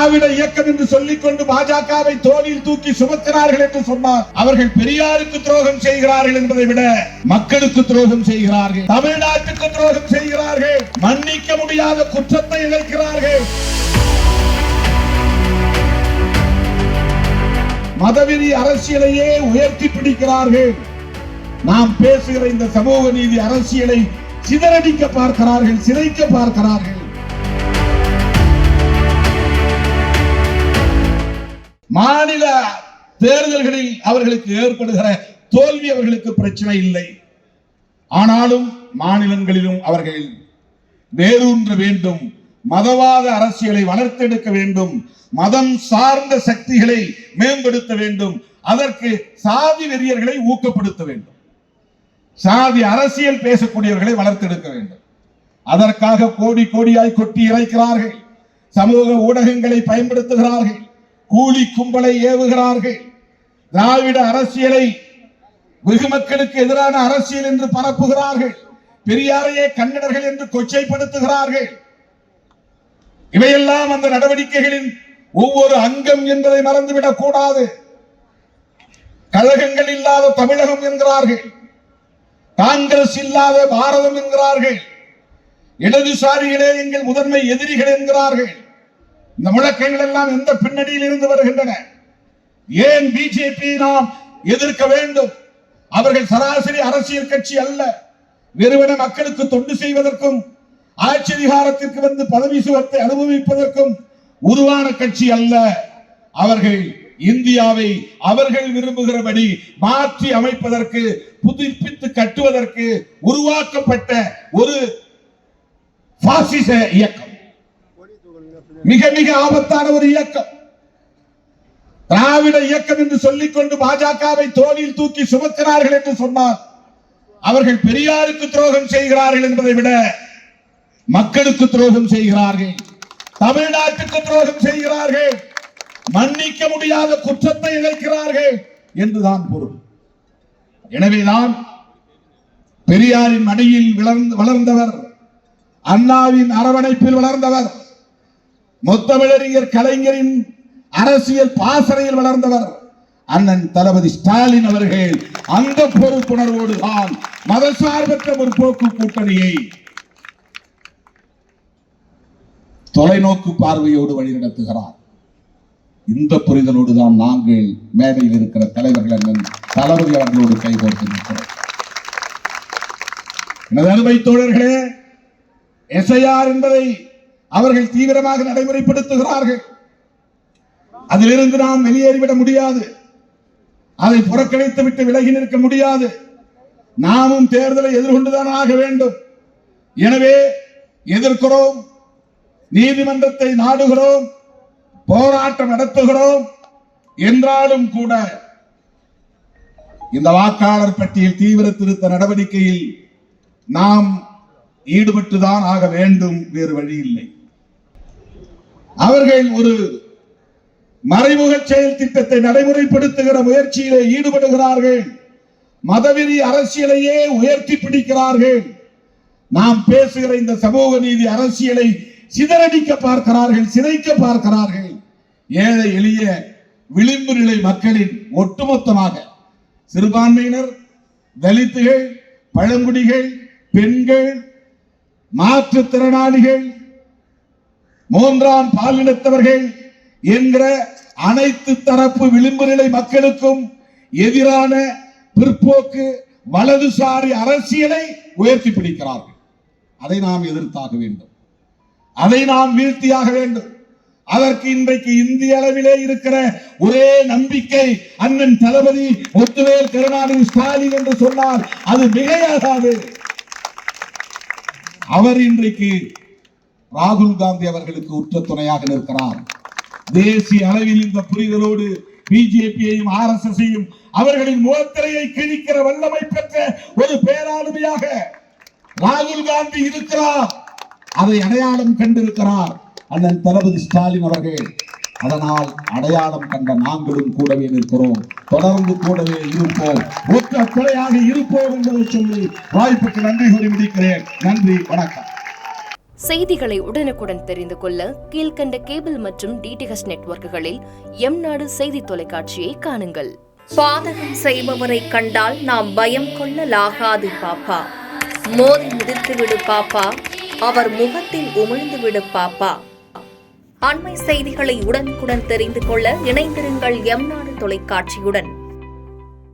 திராவிட இயக்கம் என்று சொல்லிக் கொண்டு பாஜகவை தோளில் தூக்கி சுமக்கிறார்கள் என்று சொன்னார். அவர்கள் பெரியாருக்கு துரோகம் செய்கிறார்கள் என்பதை விட மக்களுக்கு துரோகம் செய்கிறார்கள், தமிழ்நாட்டுக்கு துரோகம் செய்கிறார்கள், மன்னிக்க முடியாத குற்றத்தை இழைக்கிறார்கள். மதவெறி அரசியலையே உயர்த்தி பிடிக்கிறார்கள். நாம் பேசுகிற இந்த சமூக நீதி அரசியலை சிதறடிக்க பார்க்கிறார்கள், சிதைக்க பார்க்கிறார்கள். மாநில தேர்தல்களில் அவர்களுக்கு ஏற்படுகிற தோல்வி அவர்களுக்கு பிரச்சனை இல்லை. ஆனாலும் மாநிலங்களிலும் அவர்கள் வேரூன்ற வேண்டும், மதவாத அரசியலை வளர்த்தெடுக்க வேண்டும், மதம் சார்ந்த சக்திகளை மேம்படுத்த வேண்டும், அதற்கு சாதி வெறியர்களை ஊக்கப்படுத்த வேண்டும், சாதி அரசியல் பேசக்கூடியவர்களை வளர்த்தெடுக்க வேண்டும். அதற்காக கோடி கோடியாய் கொட்டி இறைக்கிறார்கள், சமூக ஊடகங்களை பயன்படுத்துகிறார்கள், கூலி கும்பலை ஏவுகிறார்கள், திராவிட அரசியலை வெகு மக்களுக்கு எதிரான அரசியல் என்று பரப்புகிறார்கள், பெரியாரையே கன்னடர்கள் என்று கொச்சைப்படுத்துகிறார்கள். இவையெல்லாம் அந்த நடவடிக்கைகளின் ஒவ்வொரு அங்கம் என்பதை மறந்துவிடக் கூடாது. கழகங்கள் இல்லாத தமிழகம் என்கிறார்கள், காங்கிரஸ் இல்லாத பாரதம் என்கிறார்கள், இடதுசாரிகளே எங்கள் முதன்மை எதிரிகள் என்கிறார்கள். இந்த முழக்கங்கள் எல்லாம் எந்த பின்னணியில் இருந்து வருகின்றன? ஏன் பிஜேபி நாம் எதிர்க்க வேண்டும்? அவர்கள் சராசரி அரசியல் கட்சி அல்ல, வெறுவன மக்களுக்கு தொண்டு செய்வதற்கும் ஆட்சி அதிகாரத்திற்கு வந்து பதவி சுகத்தை அனுபவிப்பதற்கும் உருவான கட்சி அல்ல. அவர்கள் இந்தியாவை அவர்கள் விரும்புகிறபடி மாற்றி அமைப்பதற்கு, புதுப்பித்து கட்டுவதற்கு உருவாக்கப்பட்ட ஒரு பாசிச இயக்கம், மிக மிக ஆபத்தான ஒரு இயக்கம். திராவிட இயக்கம் என்று சொல்லிக் கொண்டு பாஜகவை தோளில் தூக்கி சுமக்கிறார்கள் என்று சொன்னார். அவர்கள் பெரியாருக்கு துரோகம் செய்கிறார்கள் என்பதை விட மக்களுக்கு துரோகம் செய்கிறார்கள், தமிழ்நாட்டுக்கு துரோகம் செய்கிறார்கள், மன்னிக்க முடியாத குற்றத்தை இழைக்கிறார்கள் என்றுதான் பொருள். எனவேதான் பெரியாரின் மடியில் வளர்ந்தவர், அண்ணாவின் அரவணைப்பில் வளர்ந்தவர், முத்தமிழறிஞர் கலைஞரின் அரசியல் பாசறையில் வளர்ந்தவர் அண்ணன் தளபதி ஸ்டாலின் அவர்கள் அந்த பொறுப்புணர்வோடு தான் மதசார்பற்ற முற்போக்கு கூட்டணியை தொலைநோக்கு பார்வையோடு வழிநடத்துகிறார். இந்த புரிதலோடு தான் நாங்கள் மேடையில் இருக்கிற தலைவர்கள் அண்ணன் தளபதி அவர்களோடு கைகோர்த்து நிற்கிறோம். எனது அருமை தோழர்களே, எஸ்ஐஆர் என்பதை அவர்கள் தீவிரமாக நடைமுறைப்படுத்துகிறார்கள். அதிலிருந்து நாம் வெளியேறிவிட முடியாது, அதை புறக்கணித்து விட்டு விலகி நிற்க முடியாது. நாமும் தேர்தலை எதிர்கொண்டுதான் ஆக வேண்டும். எனவே எதிர்க்கிறோம், நீதிமன்றத்தை நாடுகிறோம், போராட்டம் நடத்துகிறோம். என்றாலும் கூட இந்த வாக்காளர் பட்டியல் தீவிர திருத்த நடவடிக்கையில் நாம் ஈடுபட்டுதான் ஆக வேண்டும், வேறு வழி இல்லை. அவர்கள் ஒரு மறைமுக செயல் திட்டத்தை நடைமுறைப்படுத்துகிற முயற்சியிலே ஈடுபடுகிறார்கள், மதவெறி அரசியலையே உயர்த்தி பிடிக்கிறார்கள். நாம் பேசுகிற இந்த சமூக நீதி அரசியலை சிதறடிக்க பார்க்கிறார்கள், சிதைக்க பார்க்கிறார்கள். ஏழை எளிய விளிம்பு நிலை மக்களின் ஒட்டுமொத்தமாக சிறுபான்மையினர், தலித்துகள், பழங்குடிகள், பெண்கள், மாற்றுத்திறனாளிகள், மூன்றாம் பாலினத்தவர்கள் என்கிற அனைத்து தரப்பு விளிம்பு நிலை மக்களுக்கும் எதிரான பிற்போக்கு வலதுசாரி அரசியலை உயர்த்தி பிடிக்கிறார்கள். அதை நாம் எதிர்த்தாக வேண்டும், அதை நாம் வீழ்த்தியாக வேண்டும். அதற்கு இன்றைக்கு இந்திய அளவிலே இருக்கிற ஒரே நம்பிக்கை அண்ணன் தளபதி முத்துவேல் கருணாநிதி ஸ்டாலின் என்று சொன்னால் அது மிகையாகாது. அவர் இன்றைக்கு ராகுல் காந்தி அவர்களுக்கு உற்ற துணையாக நிற்கிறார். தேசிய அளவில் இந்த புரிதலோடு பிஜேபியையும் RSS-ஐயும் அவர்களின் முகத்திரையை கிழிக்கிற வல்லமை பெற்ற ஒரு பேராளுமையாக ராகுல் காந்தி இருக்கிறார். அதை அடையாளம் கண்டிருக்கிறார் அண்ணன் தளபதி ஸ்டாலின் அவர்கள். அதனால் அடையாளம் கண்ட நாங்களும் கூடவே நிற்கிறோம், தொடர்ந்து கூடவே இருப்போம், ஒற்ற துணையாக இருப்போம் என்பதை சொல்லி வாய்ப்புக்கு நன்றி கூறி முடிக்கிறேன். நன்றி, வணக்கம். செய்திகளை உடனுக்குடன் தெரிந்து கொள்ள கீழ்க்கண்ட கேபிள் மற்றும் டிடிஎச் நெட்வொர்க்குகளில் எம்நாடு செய்தி தொலைக்காட்சியை காணுங்கள். பாதகம் செய்பவரை கண்டால் நாம் பயம் கொள்ளலாகாது பாப்பா. மோதி மிதித்துவிடு பாப்பா, அவர் முகத்தில் உமிழ்ந்துவிடு பாப்பா. அண்மை செய்திகளை உடனுக்குடன் தெரிந்து கொள்ள இணைந்திருங்கள் எம்நாடு தொலைக்காட்சியுடன்.